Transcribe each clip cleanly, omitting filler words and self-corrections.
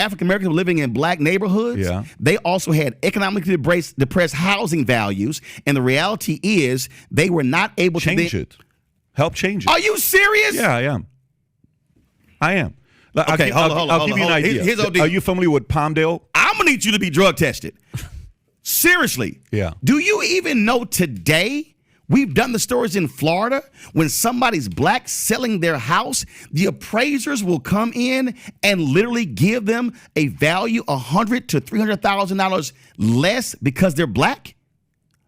African Americans were living in black neighborhoods, they also had economically depressed housing values. And the reality is they were not able to change it. Help change it. Are you serious? Yeah, I am. Okay, I'll give you an idea. Here's Are you familiar with Palmdale? I'm going to need you to be drug tested. Seriously. Yeah. Do you even know today? We've done the stories in Florida. When somebody's black selling their house, the appraisers will come in and literally give them a value $100,000 to $300,000 less because they're black.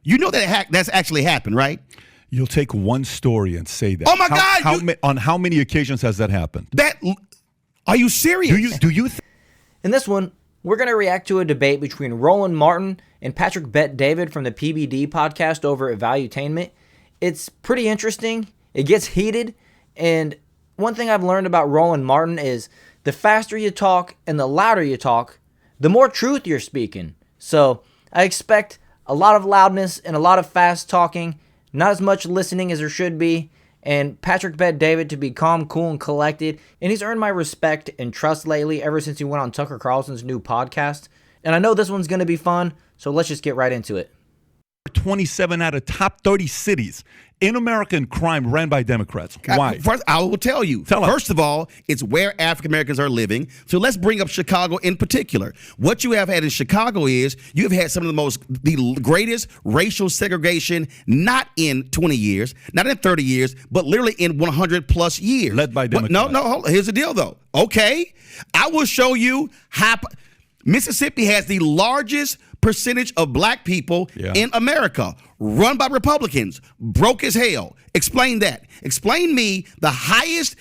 You know that's actually happened, right? You'll take one story and say that. Oh my God! On how many occasions has that happened? Are you serious? Do you? In this one, we're going to react to a debate between Roland Martin and Patrick Bet-David from the PBD podcast over at Valuetainment. It's pretty interesting. It gets heated. And one thing I've learned about Roland Martin is the faster you talk and the louder you talk, the more truth you're speaking. So I expect a lot of loudness and a lot of fast talking, not as much listening as there should be. And Patrick Bet-David to be calm, cool, and collected. And he's earned my respect and trust lately ever since he went on Tucker Carlson's new podcast. And I know this one's going to be fun, so let's just get right into it. 27 out of top 30 cities in American crime ran by Democrats. Why? First, I will tell you. First of all, it's where African Americans are living. So let's bring up Chicago in particular. What you have had in Chicago is you have had some of the greatest racial segregation, not in 20 years, not in 30 years, but literally in 100 plus years. Led by Democrats. No, hold on. Here's the deal, though. Okay, I will show you how Mississippi has the largest percentage of black people in America, run by Republicans, broke as hell. Explain that. Explain me the highest.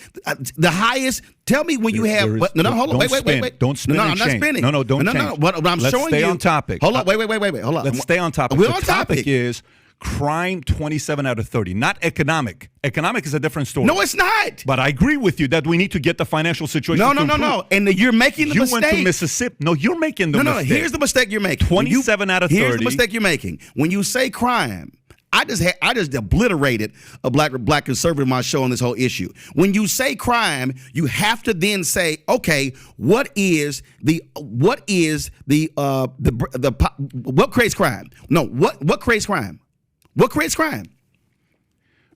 Tell me when you have. Hold on. Wait. Don't spin. No, I'm not spinning. No, don't change. No. What I'm Let's showing stay you. on topic. Hold on. Wait. Hold on. Let's stay on topic. We're the on topic is crime 27 out of 30, not economic. Economic is a different story. No, it's not. But I agree with you that we need to get the financial situation to improve. No. And you're making the mistake. You went to Mississippi. No, you're making the mistake. No. Here's the mistake you're making. 27 out of 30. Here's the mistake you're making. When you say crime, I just obliterated a black conservative in my show on this whole issue. When you say crime, you have to then say, okay, what creates crime? No, what creates crime? What creates crime?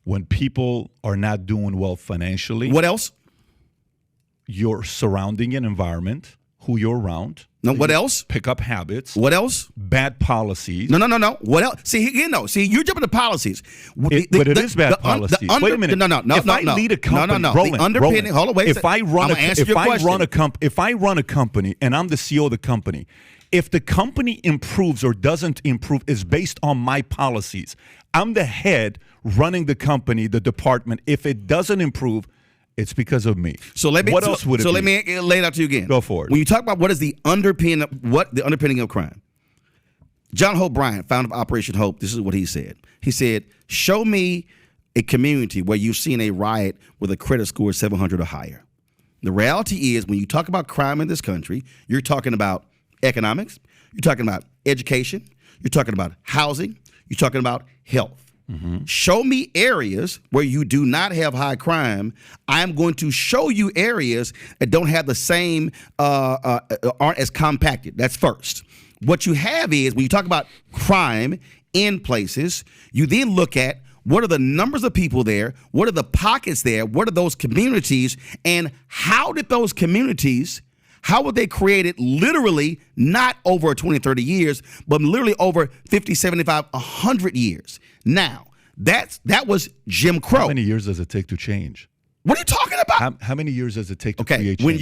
When people are not doing well financially. What else? Your surrounding environment, who you're around. No, what else? Pick up habits. What else? Bad policies. No. What else? See, you're jumping to policies. But it is bad policies. Wait a minute. No. If I lead a company, Roland, the underpinning. Hold on, wait. If I run a company and I'm the CEO of the company, if the company improves or doesn't improve is based on my policies. I'm the head running the company, the department. If it doesn't improve, it's because of me. What else would it be? So let me lay it out to you again. Go for it. When you talk about what is the underpinning of crime, John Hope Bryant, founder of Operation Hope, this is what he said. He said, show me a community where you've seen a riot with a credit score of 700 or higher. The reality is when you talk about crime in this country, you're talking about economics, you're talking about education, you're talking about housing, you're talking about health. Mm-hmm. Show me areas where you do not have high crime. I'm going to show you areas that don't have the same, aren't as compacted. That's first. What you have is when you talk about crime in places, you then look at what are the numbers of people there, what are the pockets there, what are those communities, and how did those communities, how were they created literally not over 20, 30 years, but literally over 50, 75, 100 years. Now, that was Jim Crow. How many years does it take to change? What are you talking about? How many years does it take to create change?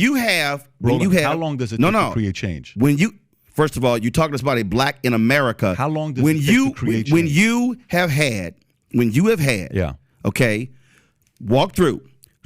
How long does it take to create change? First of all, you're talking about a black in America. How long does it take to create change? When you have had, walk through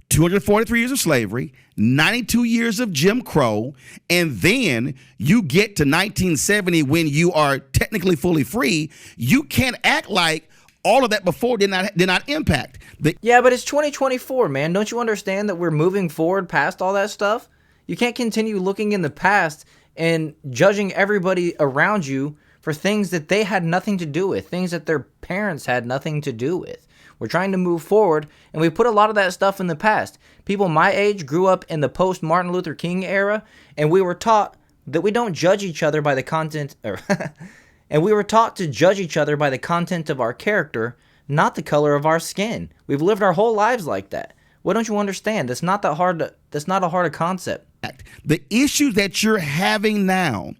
243 years of slavery, 92 years of Jim Crow, and then you get to 1970 when you are technically fully free, you can't act like all of that before did not impact. Yeah, but it's 2024, man. Don't you understand that we're moving forward past all that stuff? You can't continue looking in the past and judging everybody around you for things that they had nothing to do with, things that their parents had nothing to do with. We're trying to move forward, and we put a lot of that stuff in the past. People my age grew up in the post-Martin Luther King era, and we were taught that we don't judge each other by the content, and we were taught to judge each other by the content of our character, not the color of our skin. We've lived our whole lives like that. What don't you understand? That's not that hard. That's not a hard concept. The issues that you're having now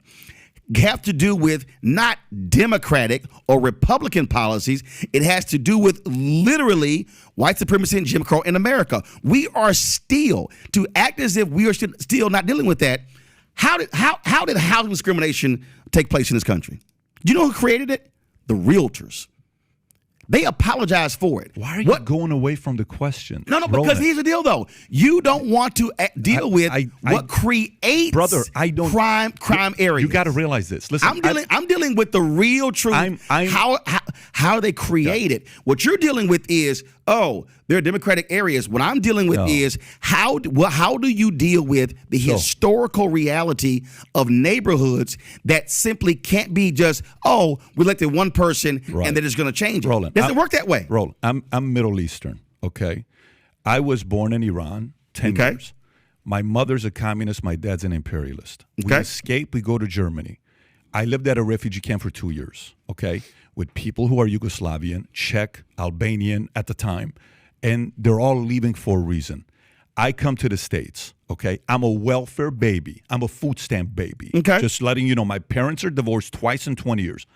have to do with not Democratic or Republican policies. It has to do with literally white supremacy and Jim Crow in America. We are still, to act as if we are still not dealing with that. How did housing discrimination take place in this country? Do you know who created it? The realtors. They apologize for it. Why are you going away from the question? No, because here's the deal, though. You don't want to deal with what creates crime areas. You got to realize this. Listen, I'm dealing with the real truth. How they create it. What you're dealing with is, there are democratic areas. What I'm dealing with is how do you deal with the historical reality of neighborhoods that simply can't be just, we elected one person and they're just going to change it. Roland, doesn't work that way. Roland, I'm Middle Eastern, okay? I was born in Iran, 10 years. My mother's a communist. My dad's an imperialist. We escape. We go to Germany. I lived at a refugee camp for 2 years, okay, with people who are Yugoslavian, Czech, Albanian at the time, and they're all leaving for a reason. I come to the States, okay? I'm a welfare baby. I'm a food stamp baby. Okay. Just letting you know, my parents are divorced twice in 20 years.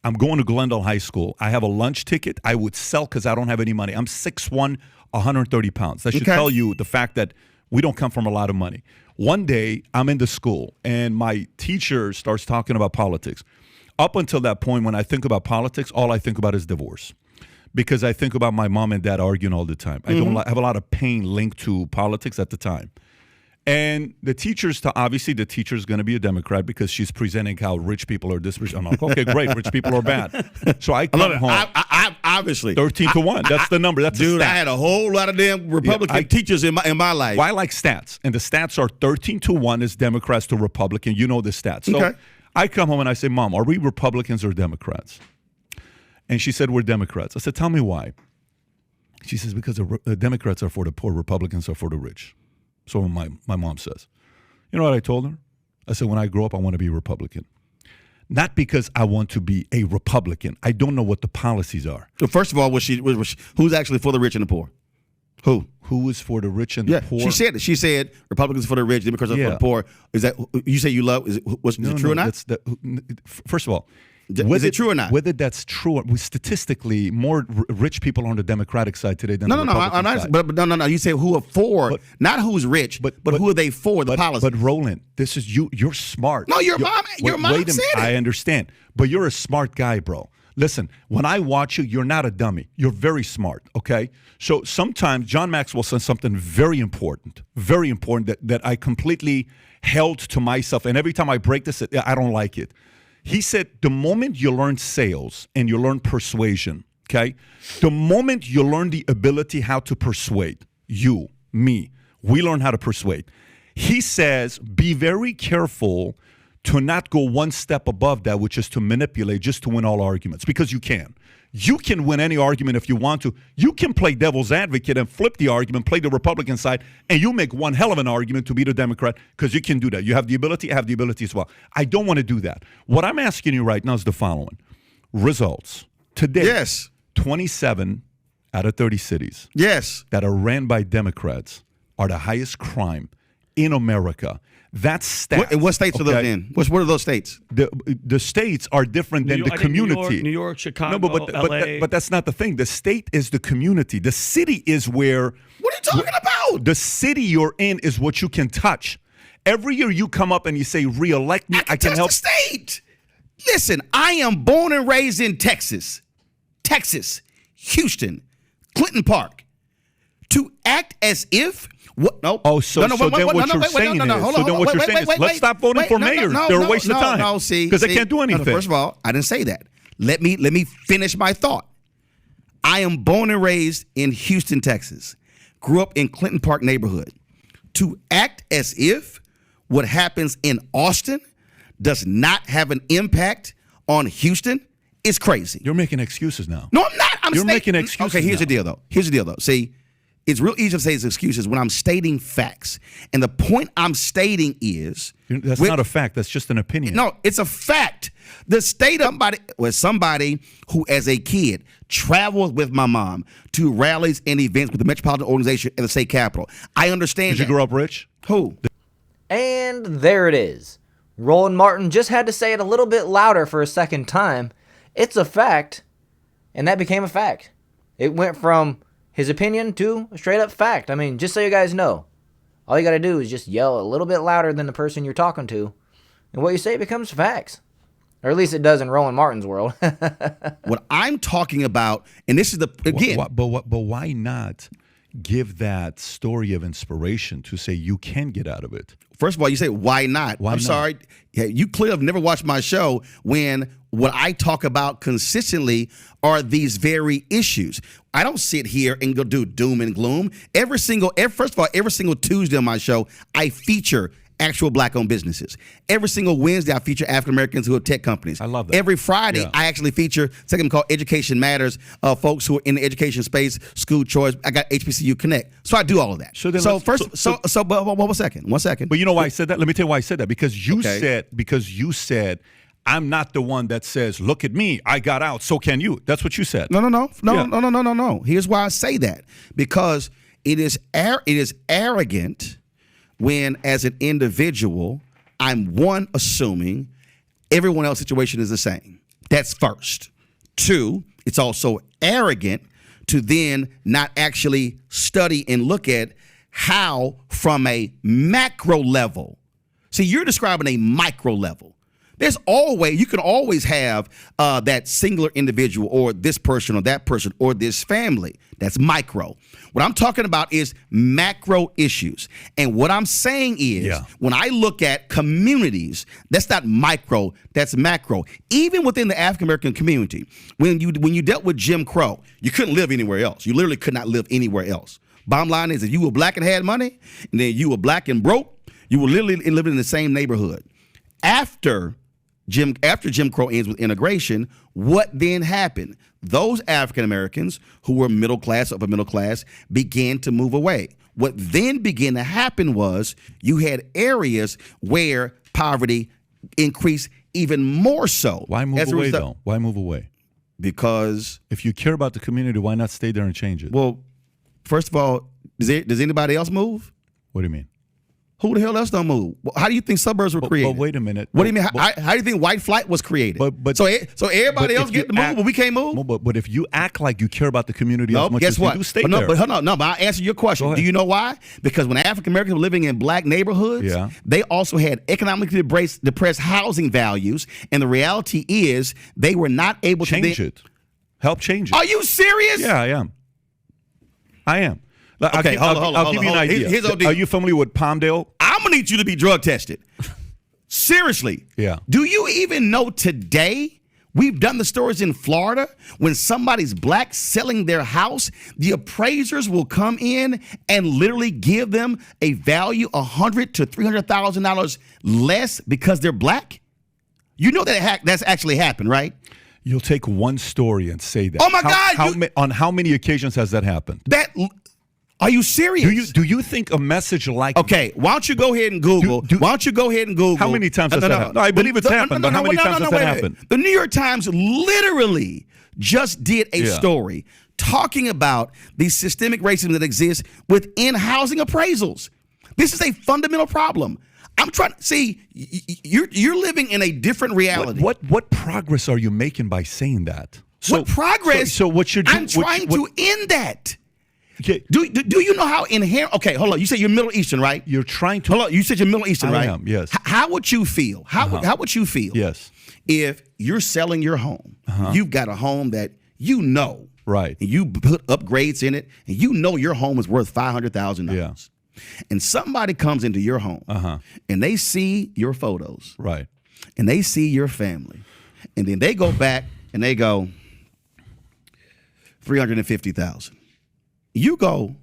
I'm going to Glendale High School. I have a lunch ticket I would sell because I don't have any money. I'm 6'1", 130 pounds. That should tell you the fact that we don't come from a lot of money. One day, I'm in the school, and my teacher starts talking about politics. Up until that point, when I think about politics, all I think about is divorce. Because I think about my mom and dad arguing all the time. I don't have a lot of pain linked to politics at the time. And the teacher's obviously the teacher's going to be a Democrat because she's presenting how rich people are this rich. I'm like, okay, great, rich people are bad. So I come home. I obviously 13-1. That's the number. That's dude. a stat. I had a whole lot of damn Republican teachers in my life. Well, I like stats, and the stats are 13-1 is Democrats to Republican. You know the stats. So I come home and I say, Mom, are we Republicans or Democrats? And she said, we're Democrats. I said, tell me why. She says, because the Democrats are for the poor, Republicans are for the rich. So my mom says. You know what I told her? I said, when I grow up, I want to be a Republican. Not because I want to be a Republican. I don't know what the policies are. Well, first of all, who's actually for the rich and the poor? Who? Who is for the rich and the poor? She said it. She said Republicans for the rich, Democrats are for the poor. Is that you say you love? Is it true or not? First of all, is it true or not? Whether that's true, statistically, more rich people are on the Democratic side today than the Republican side. But no. You say who are for, not who's rich, but who are they for the policy? But Roland, this is you. You're smart. No, your mom said it. I understand, but you're a smart guy, bro. Listen, when I watch you, you're not a dummy. You're very smart, okay? So sometimes John Maxwell says something very important that I completely held to myself. And every time I break this, I don't like it. He said, the moment you learn sales and you learn persuasion, okay? The moment you learn the ability how to persuade, you, me, we learn how to persuade. He says, be very careful to not go one step above that, which is to manipulate just to win all arguments, because you can. You can win any argument if you want to. You can play devil's advocate and flip the argument, play the Republican side, and you make one hell of an argument to beat a Democrat because you can do that. You have the ability, I have the ability as well. I don't want to do that. What I'm asking you right now is the following. Results. Today, 27 out of 30 cities that are ran by Democrats are the highest crime in America. That's stats. What states are those in? What are those states? The states are different than the community. New York, Chicago, LA. But that's not the thing. The state is the community. The city is where. What are you talking about? The city you're in is what you can touch. Every year you come up and you say, "Re-elect me." I can help. The state. Listen, I am born and raised in Texas, Houston, Clinton Park. To act as if. What? No. Oh, so then what you're saying is, let's stop voting for mayors. They're a waste of time. No, see. Because they can't do anything. First of all, I didn't say that. Let me finish my thought. I am born and raised in Houston, Texas. Grew up in Clinton Park neighborhood. To act as if what happens in Austin does not have an impact on Houston is crazy. You're making excuses now. No, I'm not. You're making excuses. Okay, here's now. the deal, though. Here's the deal, though. See, it's real easy to say it's excuses when I'm stating facts. And the point I'm stating is... That's not a fact. That's just an opinion. No, it's a fact. The state of somebody who, as a kid, traveled with my mom to rallies and events with the Metropolitan Organization at the state capitol. I understand Did you grow up rich? Who? And there it is. Roland Martin just had to say it a little bit louder for a second time. It's a fact, and that became a fact. It went from his opinion to a straight up fact. I mean, just so you guys know, all you got to do is just yell a little bit louder than the person you're talking to, and what you say becomes facts. Or at least it does in Roland Martin's world. What I'm talking about, and this is the, again. But why not give that story of inspiration to say you can get out of it? First of all, you say, why not? Why I'm not? sorry. Yeah, you clearly have never watched my show when what I talk about consistently are these very issues. I don't sit here and go do doom and gloom. First of all, every single Tuesday on my show, I feature actual black-owned businesses. Every single Wednesday, I feature African-Americans who have tech companies. I love that. Every Friday, Yeah. I actually feature something called Education Matters, folks who are in the education space, school choice. I got HBCU Connect. So I do all of that. So then But one second. But you know why I said that? Let me tell you why I said that. Because you Okay. said, I'm not the one that says, look at me, I got out, so can you. That's what you said. No. Here's why I say that. Because it is arrogant when, as an individual, I'm assuming everyone else's situation is the same. That's first. Two, it's also arrogant to then not actually study and look at how, from a macro level. See, you're describing a micro level. You can always have that singular individual or this person or that person or this family. That's micro. What I'm talking about is macro issues. And what I'm saying is when I look at communities, that's not micro, that's macro. Even within the African American community, when you dealt with Jim Crow, you couldn't live anywhere else. You literally could not live anywhere else. Bottom line is if you were black and had money, and then you were black and broke, you were literally living in the same neighborhood. After Jim Crow ends with integration, what then happened? Those African Americans who were middle class, upper middle class, began to move away. What then began to happen was you had areas where poverty increased even more so. Why move away, though? Why move away? Because if you care about the community, why not stay there and change it? Well, first of all, does anybody else move? What do you mean? Who the hell else don't move? How do you think suburbs were created? But wait a minute. What do you mean? How do you think white flight was created? So everybody else get to move, but we can't move? But if you act like you care about the community as much guess as what? you do, stay there. But hold on. But I'll answer your question. Do you know why? Because when African Americans were living in black neighborhoods, they also had economically depressed housing values. And the reality is they were not able to change it. Help change it. Are you serious? Yeah, I am. Okay, I'll give you an idea. Here's the deal. Are you familiar with Palmdale? I'm going to need you to be drug tested. Seriously. Yeah. Do you even know today, we've done the stories in Florida, when somebody's black selling their house, the appraisers will come in and literally give them a value $100,000 to $300,000 less because they're black? You know that's actually happened, right? You'll take one story and say that. Oh, my God. On how many occasions has that happened? Are you serious? Do you think a message like Okay, why don't you go ahead and Google? How many times has that happened? No, I believe it's happened, but how many times has that happened? The New York Times literally just did a story talking about the systemic racism that exists within housing appraisals. This is a fundamental problem. I'm trying to see you're living in a different reality. What progress are you making by saying that? What progress? So what you're doing? I'm trying to end that. Okay. Do you know how inherent? Okay, hold on. You said you're Middle Eastern, right? You're trying to. Hold on. You said you're Middle Eastern, right? I am. Yes. How would you feel? How would you feel? Yes. If you're selling your home, you've got a home that you know, right? And you put upgrades in it, and you know your home is worth $500,000. Yeah. And somebody comes into your home, and they see your photos, right? And they see your family, and then they go back and they go $350,000. You go,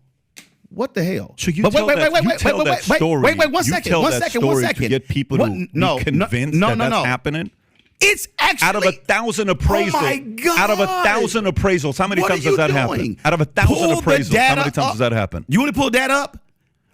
what the hell? So you tell that story. Wait, one second. To get people to be convinced that's happening? It's actually out of 1,000 appraisals. Oh my God. Out of 1,000 appraisals, how many What times are does that you happen? doing? Out of 1,000 Pull the appraisals, how many data times up. does that happen? You want to pull data up?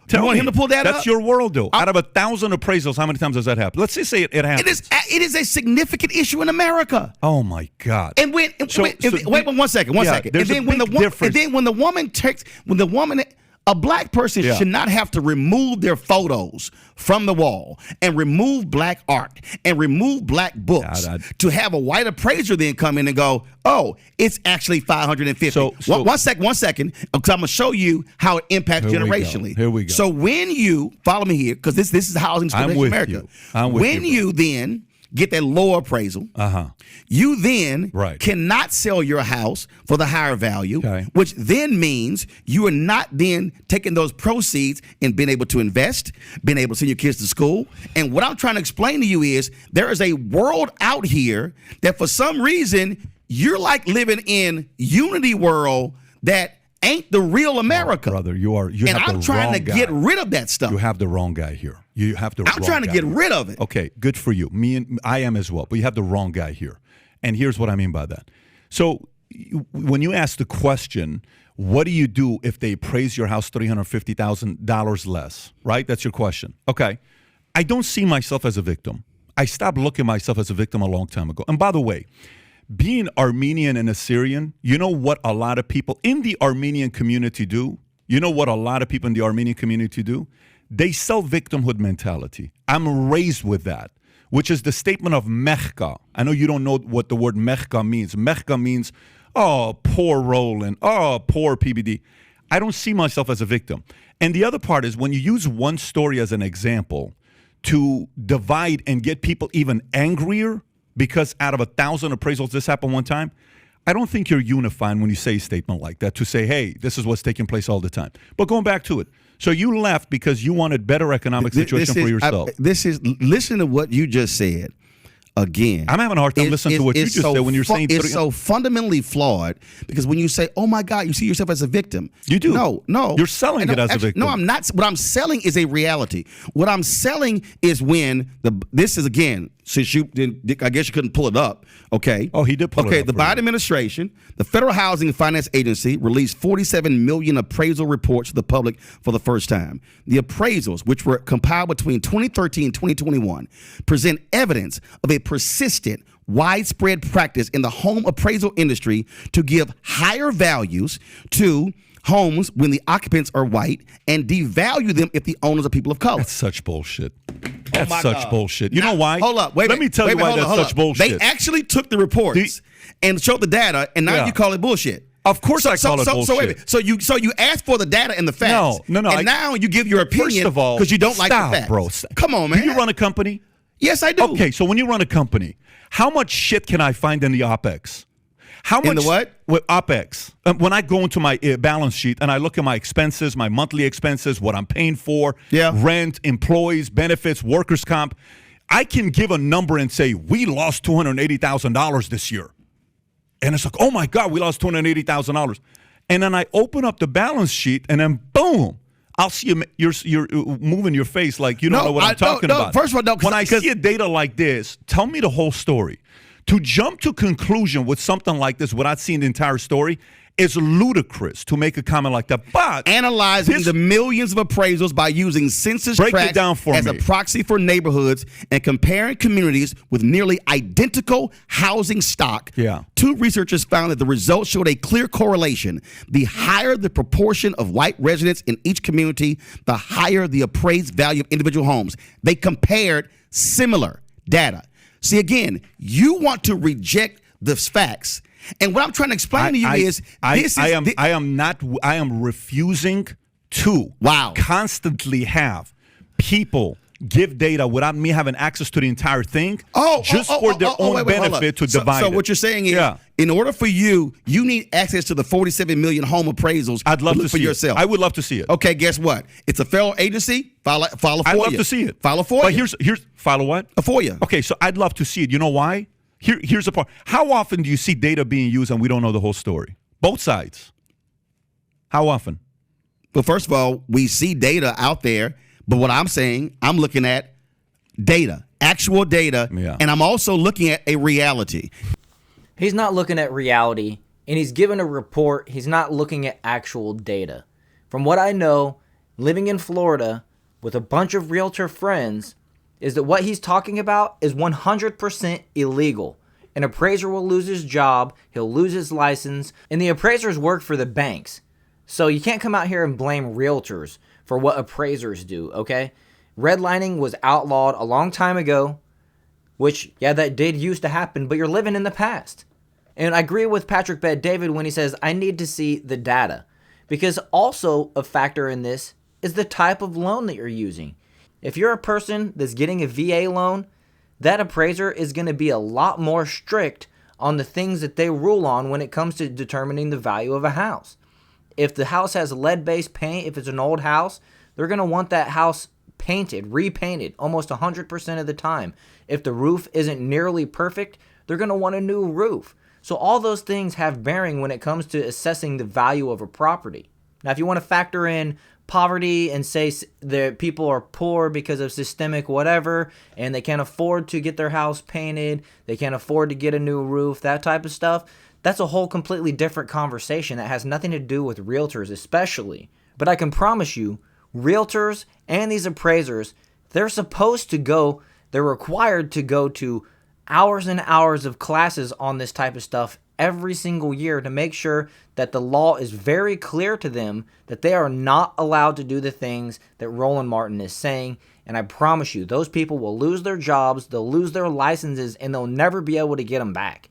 Tell you want me. him to pull that That's up? your world, though. Out of 1,000 appraisals, how many times does that happen? Let's just say it happens. It is a significant issue in America. Oh my God! And wait 1 second. There's a big difference. And then when the woman, a black person should not have to remove their photos from the wall and remove black art and remove black books to have a white appraiser then come in and go, oh, it's actually 550. So one second, because I'm gonna show you how it impacts generationally. Here we go. So when you follow me here, because this is housing discrimination in America. When you then get that lower appraisal, you then cannot sell your house for the higher value, which then means you are not then taking those proceeds and being able to invest, being able to send your kids to school. And what I'm trying to explain to you is there is a world out here that for some reason you're like living in Unity world that ain't the real America. Brother, you have the wrong guy. And I'm trying to get rid of that stuff. You have the wrong guy here. You have the wrong guy. I'm trying to get rid of it. Okay, good for you. I am as well. But you have the wrong guy here. And here's what I mean by that. So when you ask the question, what do you do if they appraise your house $350,000 less, right? That's your question. Okay. I don't see myself as a victim. I stopped looking at myself as a victim a long time ago. And by the way, being Armenian and Assyrian, you know what a lot of people in the Armenian community do? You know what a lot of people in the Armenian community do? They sell victimhood mentality. I'm raised with that, which is the statement of mechka. I know you don't know what the word mechka means. Mechka means, oh, poor Roland, oh, poor PBD. I don't see myself as a victim. And the other part is when you use one story as an example to divide and get people even angrier, because out of 1,000 appraisals, this happened one time, I don't think you're unifying when you say a statement like that to say, hey, this is what's taking place all the time. But going back to it, so you left because you wanted better economic situation for yourself. Listen to what you just said. Again, I'm having a hard time listening to what you just said when you're saying it's so fundamentally flawed because when you say, "Oh my God," you see yourself as a victim. You do. No, you're selling it as a victim. No, I'm not. What I'm selling is a reality. What I'm selling is when this is again. Since I guess you couldn't pull it up. Okay. Oh, he did pull it up. Okay. The Biden administration, the Federal Housing and Finance Agency, released 47 million appraisal reports to the public for the first time. The appraisals, which were compiled between 2013 and 2021, present evidence of a persistent, widespread practice in the home appraisal industry to give higher values to homes when the occupants are white and devalue them if the owners are people of color. That's such bullshit. That's such bullshit. You know why? Hold up. Let me tell you why that's such bullshit. They actually took the reports and showed the data, and now you call it bullshit. Of course I call it bullshit. So wait a minute. So you asked for the data and the facts. No. And now you give your opinion first of all, because you don't like the facts. Bro. Come on, man. Do you run a company? Yes, I do. Okay, so when you run a company, how much shit can I find in the OPEX? How much in the what? With OPEX. When I go into my balance sheet and I look at my expenses, my monthly expenses, what I'm paying for, rent, employees, benefits, workers' comp, I can give a number and say, we lost $280,000 this year. And it's like, oh my God, we lost $280,000. And then I open up the balance sheet and then boom, I'll see you're moving your face like you don't know what I'm talking about. First of all, when I see a data like this, tell me the whole story. To jump to conclusion with something like this without seeing the entire story is ludicrous to make a comment like that. But analyzing the millions of appraisals by using census tracts as a proxy for neighborhoods and comparing communities with nearly identical housing stock, two researchers found that the results showed a clear correlation. The higher the proportion of white residents in each community, the higher the appraised value of individual homes. They compared similar data. See, again, you want to reject the facts. And what I'm trying to explain to you I am refusing to constantly have people give data without me having access to the entire thing for their own benefit to divide it. So what you're saying is, in order for you need access to the 47 million home appraisals. I'd love to see yourself. I would love to see it. Okay, guess what? It's a federal agency. File a FOIA. I'd love to see it. File a FOIA. But here's file a what? A FOIA. Okay, so I'd love to see it. You know why? Here's the part. How often do you see data being used and we don't know the whole story? Both sides. How often? Well, first of all, we see data out there, but what I'm saying, I'm looking at data, actual data, and I'm also looking at a reality. He's not looking at reality, and he's given a report. He's not looking at actual data. From what I know, living in Florida with a bunch of realtor friends, is that what he's talking about is 100% illegal. An appraiser will lose his job, he'll lose his license, and the appraisers work for the banks. So you can't come out here and blame realtors for what appraisers do, okay? Redlining was outlawed a long time ago, which, yeah, that did used to happen, but you're living in the past. And I agree with Patrick Bet-David when he says, I need to see the data. Because also a factor in this is the type of loan that you're using. If you're a person that's getting a VA loan, that appraiser is going to be a lot more strict on the things that they rule on when it comes to determining the value of a house. If the house has lead-based paint, if it's an old house, they're going to want that house painted, repainted almost 100% of the time. If the roof isn't nearly perfect, they're going to want a new roof. So all those things have bearing when it comes to assessing the value of a property. Now, if you want to factor in poverty and say the people are poor because of systemic whatever, and they can't afford to get their house painted, they can't afford to get a new roof, that type of stuff, that's a whole completely different conversation that has nothing to do with realtors especially. But I can promise you, realtors and these appraisers, they're required to go to hours and hours of classes on this type of stuff every single year to make sure that the law is very clear to them that they are not allowed to do the things that Roland Martin is saying. And I promise you, those people will lose their jobs, they'll lose their licenses, and they'll never be able to get them back.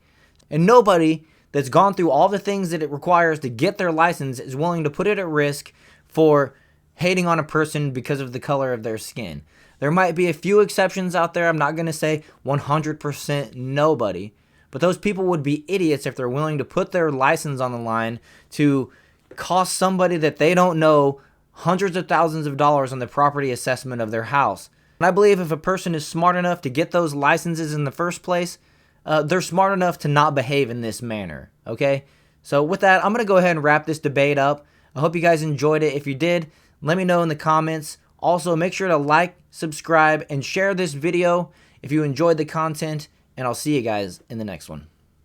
And nobody that's gone through all the things that it requires to get their license is willing to put it at risk for hating on a person because of the color of their skin. There might be a few exceptions out there. I'm not going to say 100% nobody. But those people would be idiots if they're willing to put their license on the line to cost somebody that they don't know hundreds of thousands of dollars on the property assessment of their house. And I believe if a person is smart enough to get those licenses in the first place, they're smart enough to not behave in this manner, okay? So with that, I'm going to go ahead and wrap this debate up. I hope you guys enjoyed it. If you did, let me know in the comments. Also, make sure to like, subscribe, and share this video if you enjoyed the content, and I'll see you guys in the next one.